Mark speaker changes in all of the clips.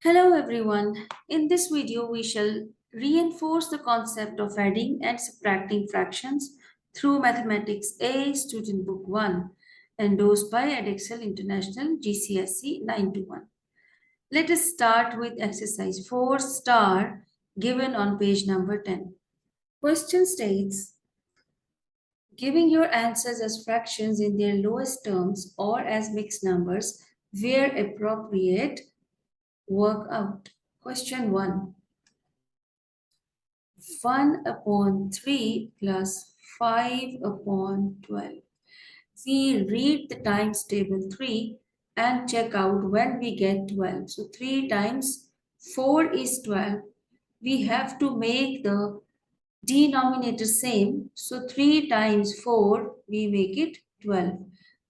Speaker 1: Hello everyone. In this video, we shall reinforce the concept of adding and subtracting fractions through Mathematics A, Student Book 1, endorsed by Edexcel International GCSE 921. Let us start with exercise 4 star given on page number 10. Question states, giving your answers as fractions in their lowest terms or as mixed numbers where appropriate, work out. Question 1. 1 upon 3 plus 5 upon 12. We read the times table 3 and check out when we get 12. So 3 times 4 is 12. We have to make the denominator same. So 3 times 4, we make it 12.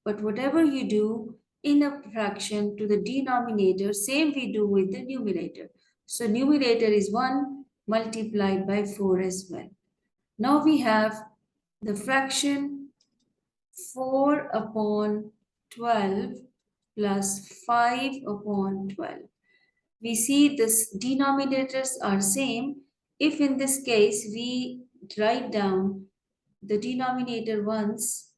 Speaker 1: But whatever you do in a fraction to the denominator, same we do with the numerator. So numerator is 1 multiplied by 4 as well. Now we have the fraction 4 upon 12 plus 5 upon 12. We see this denominators are same. If in this case we write down the denominator once,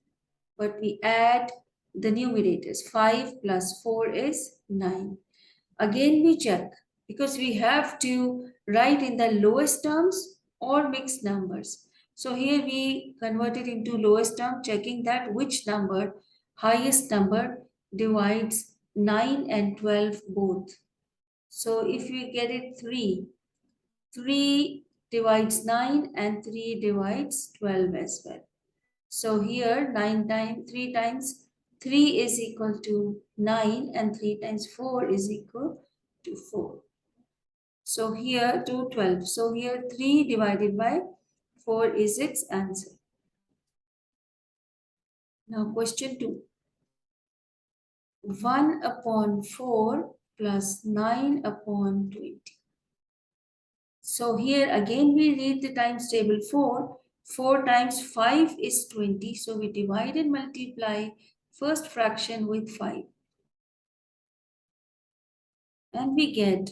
Speaker 1: but we add the numerators, 5 plus 4 is 9. Again we check because we have to write in the lowest terms or mixed numbers. So here we convert it into lowest term, checking that which number, highest number divides 9 and 12 both. So if we get it 3, 3 divides 9 and 3 divides 12 as well. So here 9 times 3 times 3 is equal to 9 and 3 times 4 is equal to 4. So here to 12. So here 3 divided by 4 is its answer. Now question 2. 1 upon 4 plus 9 upon 20. So here again we read the times table 4. 4 times 5 is 20. So we divide and multiply first fraction with 5. And we get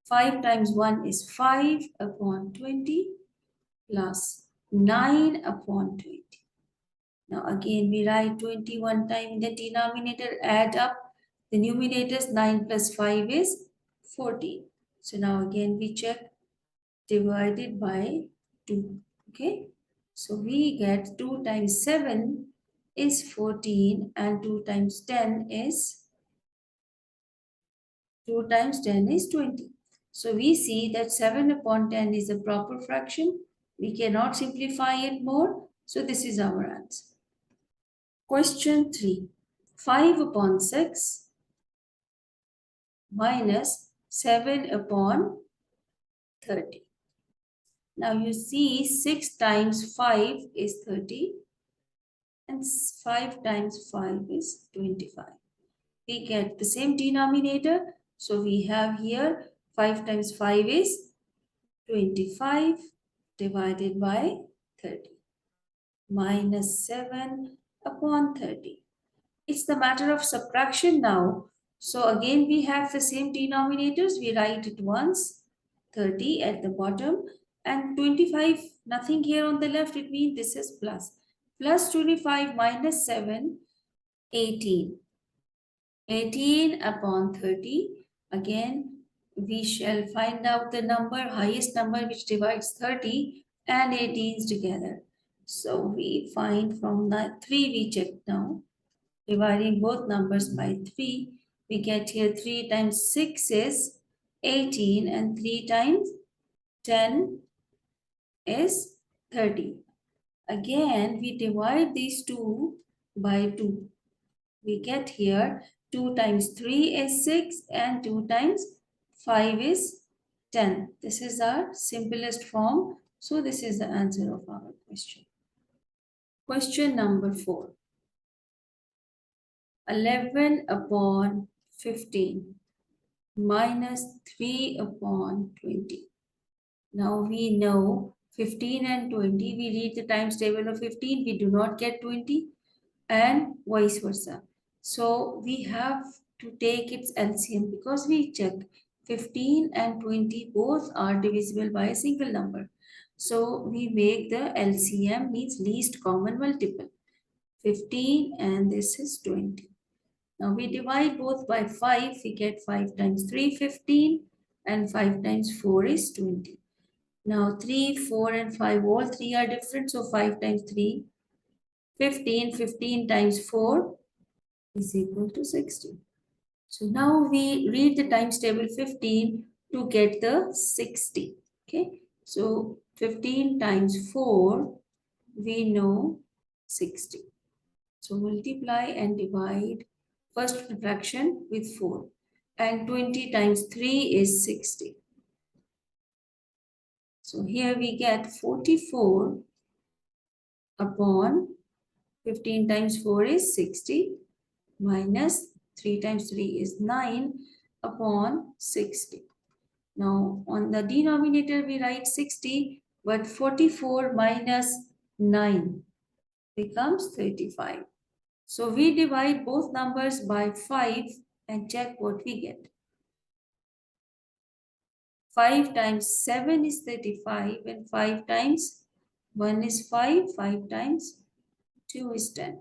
Speaker 1: 5 times 1 is 5 upon 20 plus 9 upon 20. Now again we write 21 times in the denominator, add up the numerators. 9 plus 5 is 14. So now again we check, divided by 2. Okay, so we get 2 times 7 is 14 and 2 times 10 is 20. So we see that 7 upon 10 is a proper fraction. We cannot simplify it more. So this is our answer. Question 3. 5 upon 6 minus 7 upon 30. Now you see 6 times 5 is 30 and 5 times 5 is 25. We get the same denominator. So we have here 5 times 5 is 25 divided by 30 minus 7 upon 30. It's the matter of subtraction now. So again we have the same denominators. We write it once, 30 at the bottom and 25, nothing here on the left. It means this is plus. Plus 25 minus 7, 18. 18 upon 30. Again, we shall find out the number, highest number which divides 30 and 18s together. So we find from that 3 we check now. Dividing both numbers by 3, we get here 3 times 6 is 18 and 3 times 10 is 30. Again, we divide these two by 2. We get here 2 times 3 is 6 and 2 times 5 is 10. This is our simplest form. So this is the answer of our question. Question number 4. 11 upon 15 minus 3 upon 20. Now we know 15 and 20. We read the times table of 15. We do not get 20 and vice versa. So we have to take its LCM because we check 15 and 20 both are divisible by a single number. So we make the LCM, means least common multiple. 15 and this is 20. Now we divide both by 5. We get 5 times 3, 15, and 5 times 4 is 20. Now 3, 4 and 5, all three are different. So 5 times 3, 15. 15 times 4 is equal to 60. So now we read the times table 15 to get the 60. Okay. So 15 times 4, we know 60. So multiply and divide first fraction with 4. And 20 times 3 is 60. So here we get 44 upon 15 times 4 is 60 minus 3 times 3 is 9 upon 60. Now on the denominator we write 60, but 44 minus 9 becomes 35. So we divide both numbers by 5 and check what we get. 5 times 7 is 35 and 5 times 1 is 5, 5 times 2 is 10.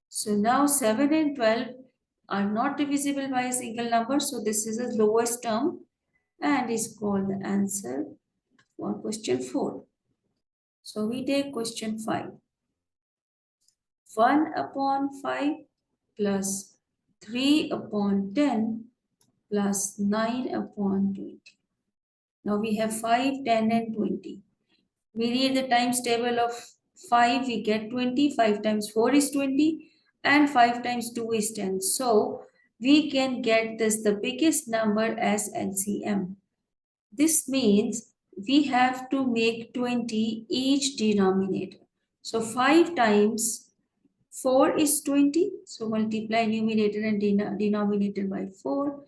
Speaker 1: So now 7 and 12 are not divisible by a single number. So this is the lowest term and is called the answer for question 4. So we take question 5. 1 upon 5 plus 3 upon 10 plus 9 upon 20. Now we have 5, 10 and 20. We read the times table of 5, we get 20. 5 times 4 is 20 and 5 times 2 is 10. So we can get this the biggest number as LCM. This means we have to make 20 each denominator. So 5 times 4 is 20. So multiply numerator and denominator by 4.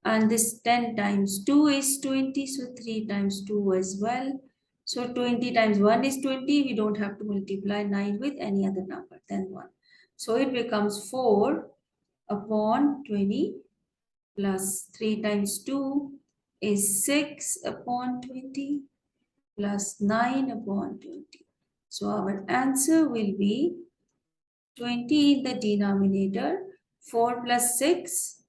Speaker 1: And this 10 times 2 is 20. So 3 times 2 as well. So 20 times 1 is 20. We don't have to multiply 9 with any other number than 1. So it becomes 4 upon 20 plus 3 times 2 is 6 upon 20 plus 9 upon 20. So our answer will be 20 in the denominator, 4 plus 6,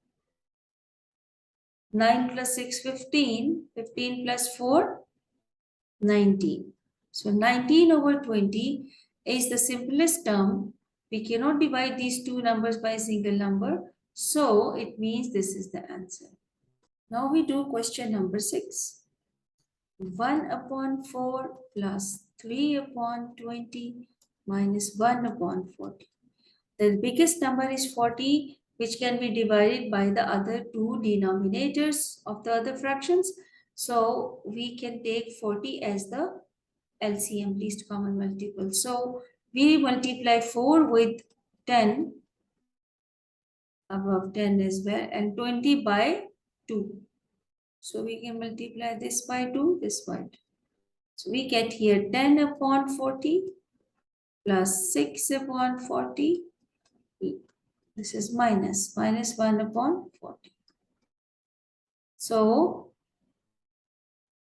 Speaker 1: 9 plus 6, 15, 15 plus 4, 19. So 19 over 20 is the simplest term. We cannot divide these two numbers by a single number. So it means this is the answer. Now we do question number 6. 1 upon 4 plus 3 upon 20 minus 1 upon 40. The biggest number is 40, which can be divided by the other two denominators of the other fractions. So we can take 40 as the LCM, least common multiple. So we multiply 4 with 10, above 10 as well, and 20 by 2. So we can multiply this by 2, this by 2. So we get here 10 upon 40 plus 6 upon 40. This is minus 1 upon 40. So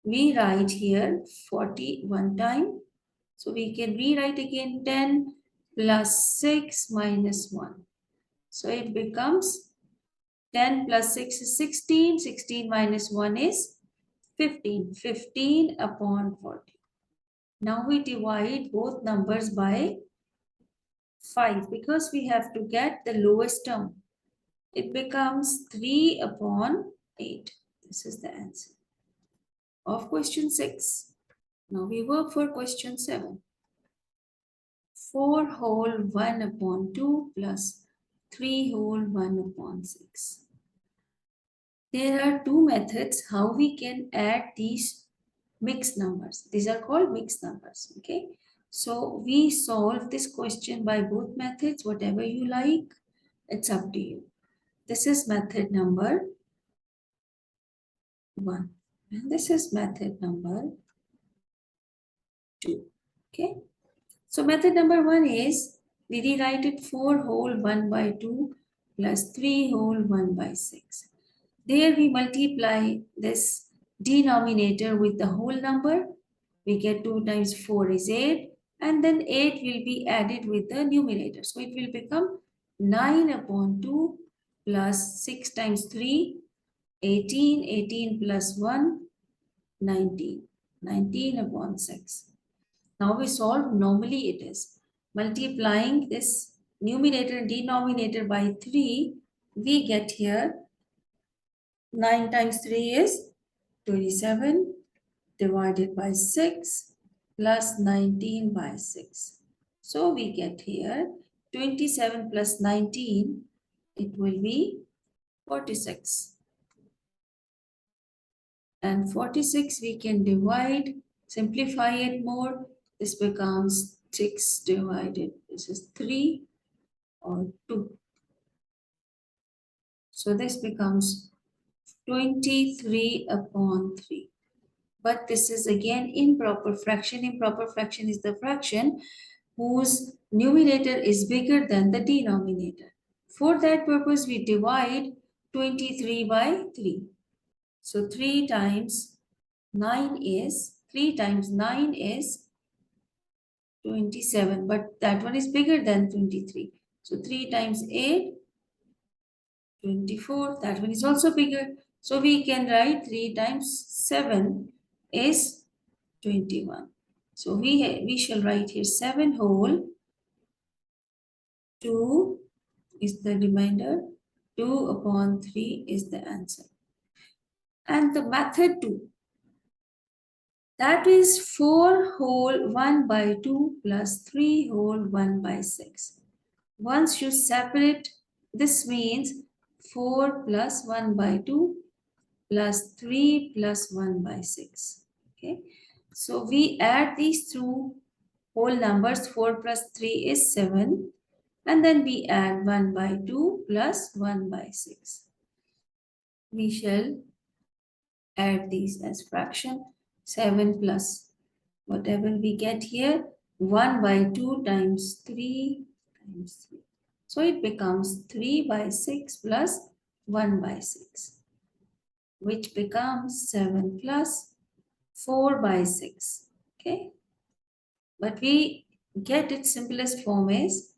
Speaker 1: we write here 40 one time. So we can rewrite again 10 plus 6 minus 1. So it becomes 10 plus 6 is 16. 16 minus 1 is 15. 15 upon 40. Now we divide both numbers by 5 because we have to get the lowest term. It becomes 3 upon 8. This is the answer of question 6. Now we work for question 7. 4 whole 1 upon 2 plus 3 whole 1 upon 6. There are two methods how we can add these mixed numbers. These are called mixed numbers. Okay. So we solve this question by both methods, whatever you like. It's up to you. This is method number 1. And this is method number 2. Okay. So method number 1 is we rewrite it 4 whole 1 by 2 plus 3 whole 1 by 6. There we multiply this denominator with the whole number. We get 2 times 4 is 8, and then 8 will be added with the numerator. So it will become 9 upon 2 plus 6 times 3, 18, 18 plus 1, 19, 19 upon 6. Now we solve, normally it is multiplying this numerator and denominator by 3, we get here 9 times 3 is 27 divided by 6 plus 19 by 6. So we get here 27 plus 19, it will be 46. And 46 we can divide, simplify it more. This becomes 6 divided, this is 3 or 2. So this becomes 23 upon 3. But this is again improper fraction. Improper fraction is the fraction whose numerator is bigger than the denominator. For that purpose, we divide 23 by 3. So 3 times 9 is 27, but that one is bigger than 23. So 3 times 8, 24, that one is also bigger. So we can write 3 times 7 is 21. So we shall write here 7 whole, 2 is the remainder, 2 upon 3 is the answer. And the method 2, that is 4 whole 1 by 2 plus 3 whole 1 by 6. Once you separate, this means 4 plus 1 by 2 plus 3 plus 1 by 6. Okay, so we add these two whole numbers. 4 plus 3 is 7, and then we add 1 by 2 plus 1 by 6. We shall add these as fraction. 7 plus whatever we get here, 1 by 2 times 3 times 3. So it becomes 3 by 6 plus 1 by 6, which becomes 7 plus 4 by 6. Okay, but we get its simplest form is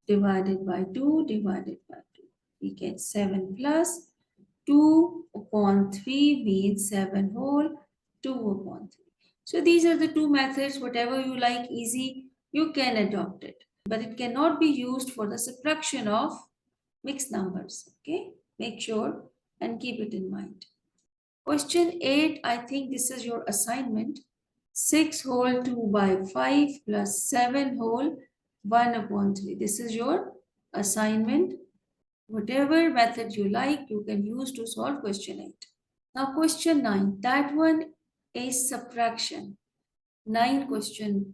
Speaker 1: divided by 2 divided by 2. We get 7 plus 2 upon 3 means 7 whole, 2 upon 3. So these are the two methods. Whatever you like easy, you can adopt it. But it cannot be used for the subtraction of mixed numbers. Okay, make sure and keep it in mind. Question 8, I think this is your assignment. 6 whole 2 by 5 plus 7 whole 1 upon 3. This is your assignment. Whatever method you like, you can use to solve question 8. Now question 9, that one is subtraction. 9 question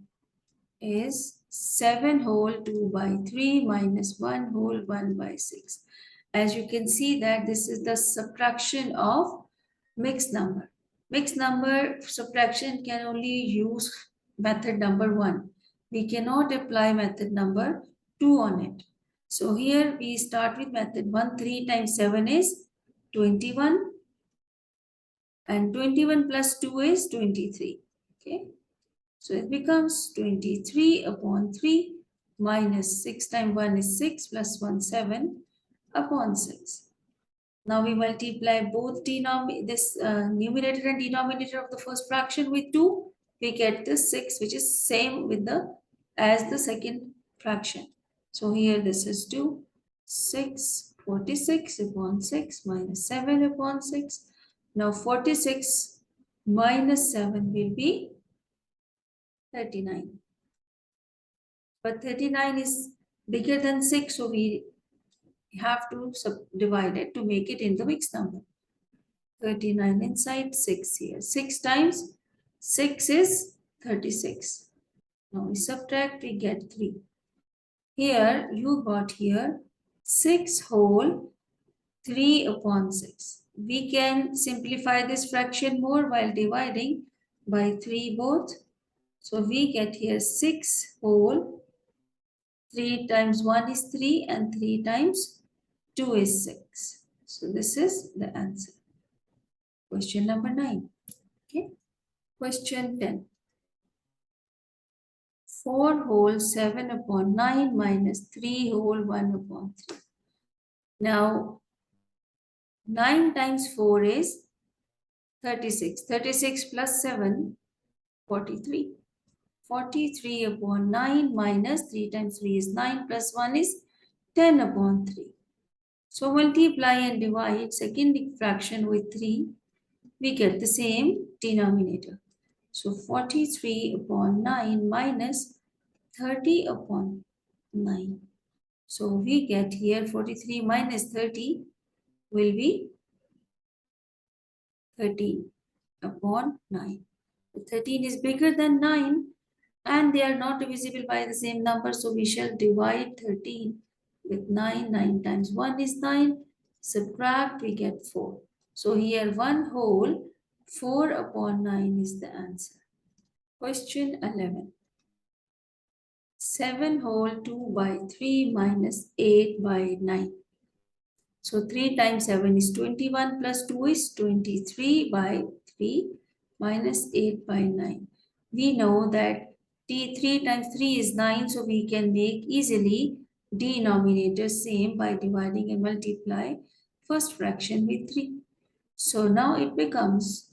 Speaker 1: is 7 whole 2 by 3 minus 1 whole 1 by 6. As you can see that this is the subtraction of mixed number. Mixed number subtraction can only use method number 1. We cannot apply method number 2 on it. So here we start with method 1. 3 times 7 is 21. And 21 plus 2 is 23. Okay. So it becomes 23 upon 3 minus 6 times 1 is 6 plus 1 7 upon 6. Now we multiply both numerator and denominator of the first fraction with 2. We get this 6, which is same with as the second fraction. So here this is 2. 6, 46 upon 6 minus 7 upon 6. Now 46 minus 7 will be 39. But 39 is bigger than 6, so we have to subdivide it to make it in the mixed number. 39 inside, 6 here. 6 times 6 is 36. Now we subtract, we get 3. Here you got here 6 whole 3 upon 6. We can simplify this fraction more while dividing by 3 both. So we get here 6 whole, 3 times 1 is 3 and 3 times 2 is 6. So this is the answer. Question number 9. Okay. Question 10. 4 whole 7 upon 9 minus 3 whole 1 upon 3. Now, 9 times 4 is 36. 36 plus 7, 43. 43 upon 9 minus 3 times 3 is 9 plus 1 is 10 upon 3. So multiply and divide second fraction with 3. We get the same denominator. So 43 upon 9 minus 30 upon 9. So we get here 43 minus 30 will be 13 upon 9. 13 is bigger than 9 and they are not divisible by the same number. So we shall divide 13 with 9. 9 times 1 is 9. Subtract, we get 4. So here 1 whole 4 upon 9 is the answer. Question 11. 7 whole 2 by 3 minus 8 by 9. So 3 times 7 is 21 plus 2 is 23 by 3 minus 8 by 9. We know that 3 times 3 is 9, so we can make easily denominator same by dividing and multiply first fraction with 3. So now it becomes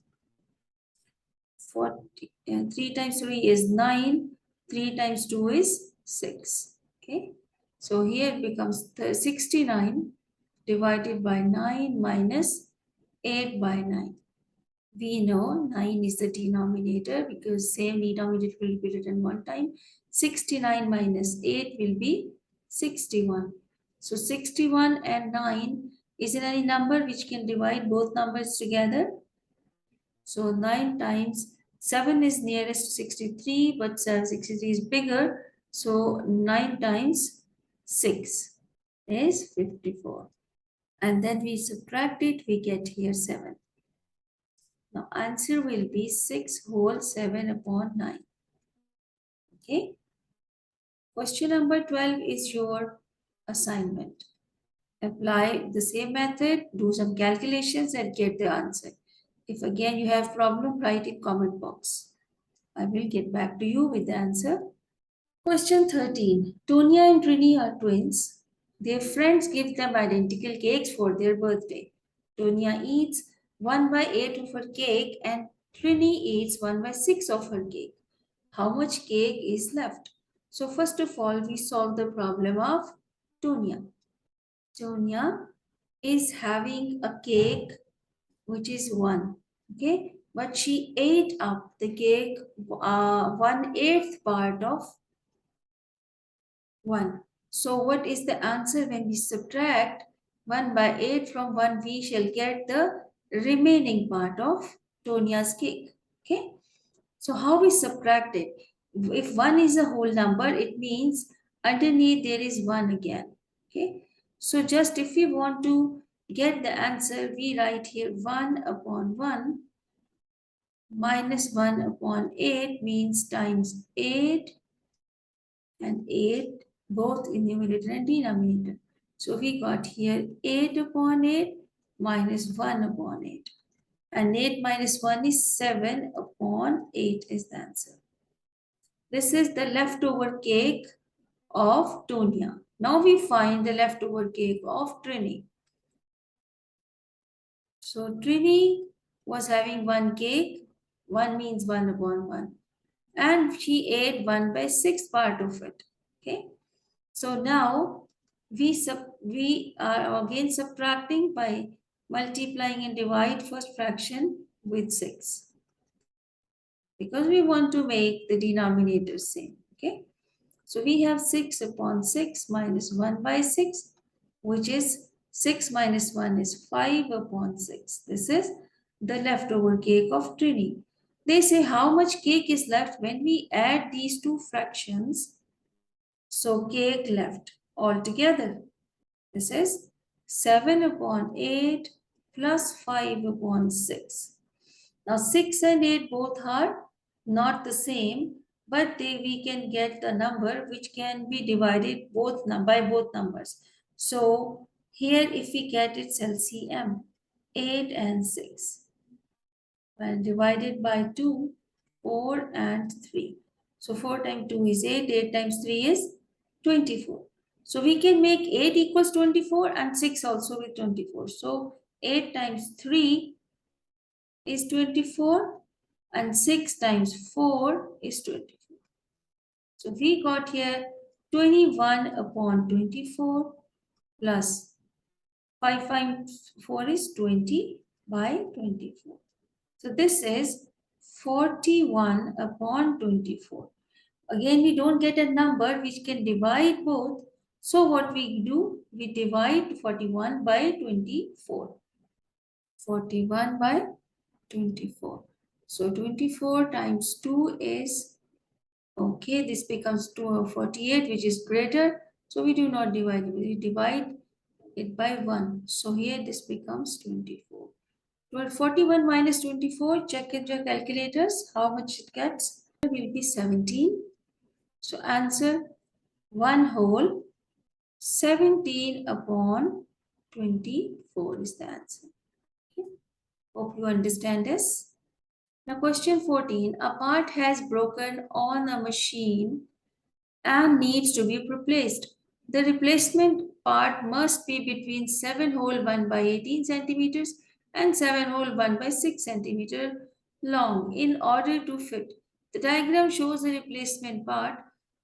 Speaker 1: 40, 3 times 3 is 9, 3 times 2 is 6. Okay, so here it becomes 69 divided by 9 minus 8 by 9. We know 9 is the denominator because same denominator will be written one time. 69 minus 8 will be 61. So 61 and 9 is there any number which can divide both numbers together? So 9 times 7 is nearest to 63, but 63 is bigger. So 9 times 6 is 54. And then we subtract it, we get here 7. Now answer will be 6 whole 7 upon 9. Okay. Question number 12 is your assignment. Apply the same method, do some calculations and get the answer. If again you have problem, write in comment box. I will get back to you with the answer. Question 13. Tonya and Trini are twins. Their friends give them identical cakes for their birthday. Tonya eats 1 by 8 of her cake and Trini eats 1 by 6 of her cake. How much cake is left? So first of all, we solve the problem of Tonya. Tonya is having a cake which is 1. Okay, but she ate up the cake 1/8 part of 1. So what is the answer when we subtract 1 by 8 from 1? We shall get the remaining part of Tonya's cake. Okay. So how we subtract it? If 1 is a whole number, it means underneath there is 1 again. Okay. So just if we want to get the answer, we write here 1 upon 1 minus 1 upon 8 means times 8 and 8 both in numerator and denominator. So we got here 8 upon 8 minus 1 upon 8. And 8 minus 1 is 7 upon 8 is the answer. This is the leftover cake of Tonya. Now we find the leftover cake of Trini. So Trini was having one cake. 1 means 1 upon 1. And she ate 1 by 6 part of it. Okay. So now we are again subtracting by multiplying and divide first fraction with 6. Because we want to make the denominator same. Okay. So we have 6 upon 6 minus 1 by 6, which is 6 minus 1 is 5 upon 6. This is the leftover cake of Trini. They say how much cake is left when we add these two fractions. So cake left altogether. This is 7 upon 8 plus 5 upon 6. Now 6 and 8 both are not the same, but we can get the number which can be divided by both numbers. So here if we get its LCM, 8 and 6. and divided by 2, 4 and 3. So 4 times 2 is 8, 8 times 3 is 24. So we can make 8 equals 24 and 6 also with 24. So 8 times 3 is 24 and 6 times 4 is 24. So we got here 21 upon 24 plus 5 times 4 is 20 by 24. So this is 41 upon 24. Again, we don't get a number which can divide both. So what we do, we divide 41 by 24. 41 by 24. So 24 times 2 is, okay, this becomes 48, which is greater. So we do not divide it, we divide it by 1. So here this becomes 24. 41 minus 24, check in your calculators, how much it gets. It will be 17. So answer 1 whole 17 upon 24 is the answer. Okay. Hope you understand this. Now question 14, a part has broken on a machine and needs to be replaced. The replacement part must be between 7 whole 1 by 18 centimeters and 7 whole 1 by 6 centimeter long in order to fit. The diagram shows the replacement part.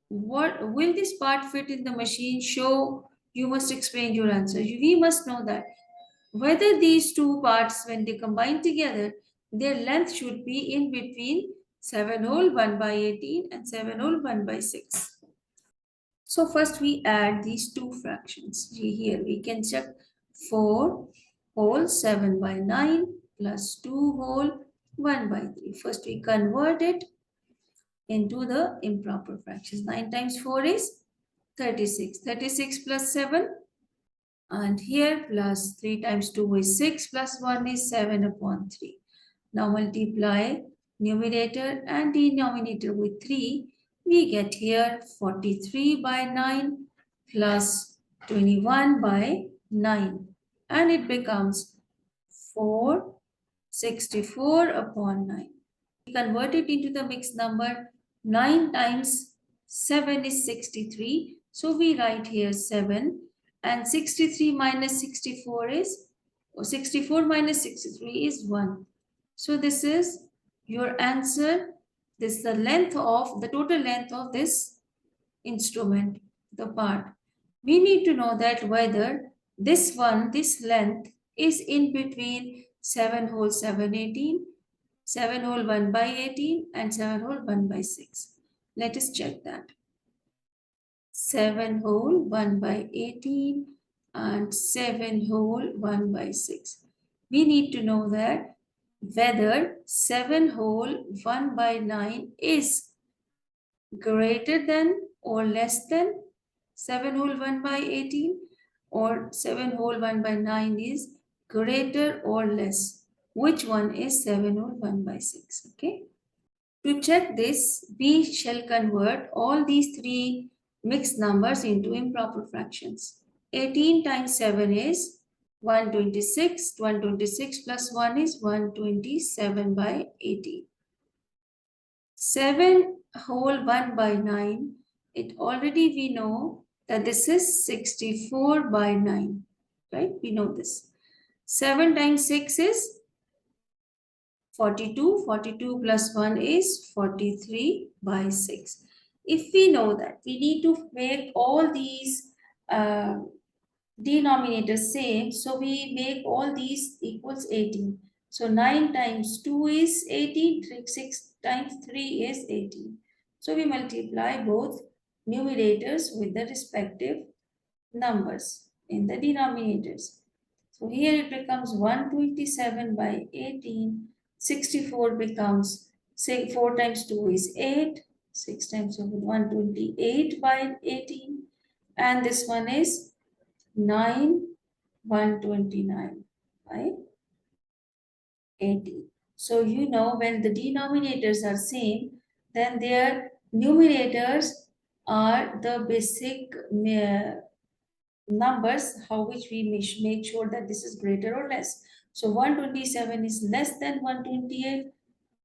Speaker 1: What will this part fit in the machine? Show. You must explain your answer. We must know that whether these two parts, when they combine together, their length should be in between 7 whole 1 by 18 and 7 whole 1 by 6. So first we add these two fractions. Here we can check 4 whole 7 by 9 plus 2 whole 1 by 3. First we convert it into the improper fractions. 9 times 4 is 36. 36 plus 7, and here plus 3 times 2 is 6 plus 1 is 7 upon 3. Now multiply numerator and denominator with 3. We get here 43 by 9 plus 21 by 9. And it becomes 464 upon 9. We convert it into the mixed number. 9 times 7 is 63. So we write here 7. And 63 minus 64 is, or 64 minus 63 is 1. So this is your answer. This is the length of, the total length of this instrument, the part. We need to know that whether this one, this length is in between 7 whole 7, 18, 7 whole 1 by 18 and 7 whole 1 by 6. Let us check that. 7 whole 1 by 18 and 7 whole 1 by 6. We need to know that whether 7 whole 1 by 9 is greater than or less than 7 whole 1 by 18, or 7 whole 1 by 9 is greater or less. Which one is 7 whole 1 by 6? Okay. To check this, we shall convert all these three mixed numbers into improper fractions. 18 times 7 is 126. 126 plus 1 is 127 by 18. 7 whole 1 by 9, it already we know that this is 64 by 9, right? We know this. 7 times 6 is 42. 42 plus 1 is 43 by 6. If we know that, we need to make all these denominators same. So we make all these equals 18. So 9 times 2 is 18. 6 times 3 is 18. So we multiply both numerators with the respective numbers in the denominators. So here it becomes 127 by 18. 64 becomes, say 4 times 2 is 8. 6 times 2 is 128 by 18. And this one is 9, 129 by 80. So you know when the denominators are same, then their numerators are the basic numbers how which we make sure that this is greater or less. So 127 is less than 128.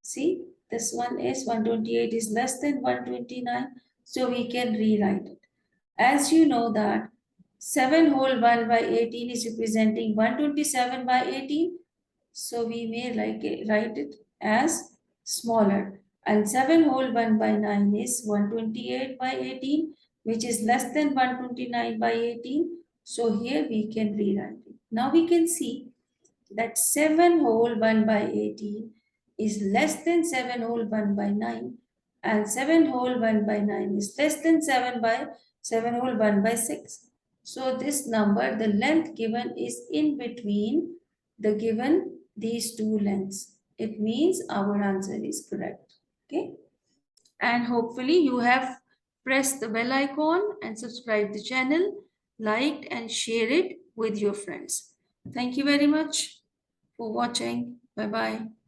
Speaker 1: See, this one is 128 is less than 129. So we can rewrite it. As you know that 7 whole 1 by 18 is representing 127 by 18. So we may write it as smaller. And 7 whole 1 by 9 is 128 by 18, which is less than 129 by 18. So here we can rewrite it. Now we can see that 7 whole 1 by 18 is less than 7 whole 1 by 9, and 7 whole 1 by 9 is less than 7 whole 1 by 6. So this number, the length given is in between the given these two lengths. It means our answer is correct. Okay. And hopefully you have pressed the bell icon and subscribed the channel, liked and share it with your friends. Thank you very much for watching. Bye bye.